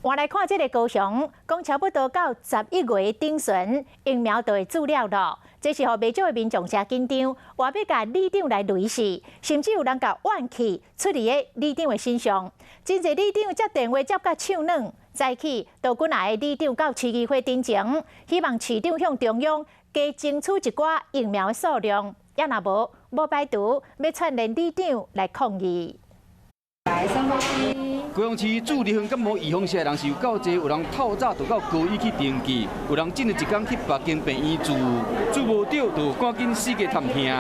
我来看这个高雄，讲差不多到11月顶旬，疫苗就会注料了。这是互未少的民众真紧张，话要甲里长来雷示，甚至有人甲怨气出伫个里长的身上。真侪里长接电话接甲手软，早起到本来的里长到市议会顶前，希望市长向中央加争取一寡疫苗的数量，也若无排除要串联里长来抗议。来深呼吸。高雄市驻立园感冒预防社的人是有够多，有人透早就到高医去登记，有人进了一天去别间病院住无到就赶紧四界探听。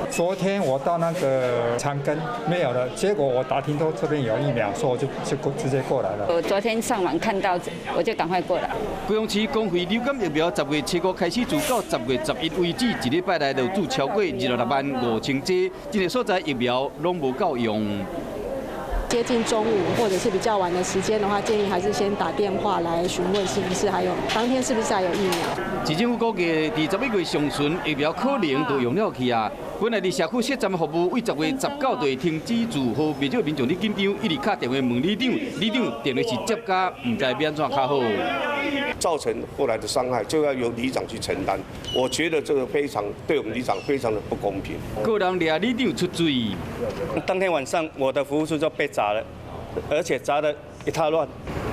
昨天我到那个长庚没有了，结果我打听说这边有疫苗，所以我就直接过来了。我昨天上网看到，我就赶快过来。高雄市公费流感疫苗10月7号开始注，到10月11为止，一礼拜内就注超过26.5万剂，这个所在疫苗拢无够用。接近中午或者是比较晚的时间的话，建议还是先打电话来询问是不是还有当天是不是还有疫苗。市政府估计伫11月上旬疫苗可能就用了去啊。本来伫社区设站服务为10月19就会停止住，互未少民众咧紧张，一直打电话问里长，里长电话是接甲，唔知要安怎较好。造成后来的伤害就要由里长去承担，我觉得这个对我们里长非常的不公平。个人掠里长出罪。当天晚上我的服务处就被砸了，而且砸得一塌乱。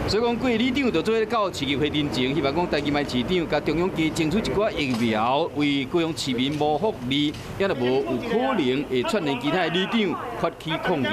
所以讲，各里长就做到市议会面前，希望讲台金卖市长甲中央加争取一寡疫苗，为高雄市民谋福利，也就无有可能会串联其他里长发起抗议。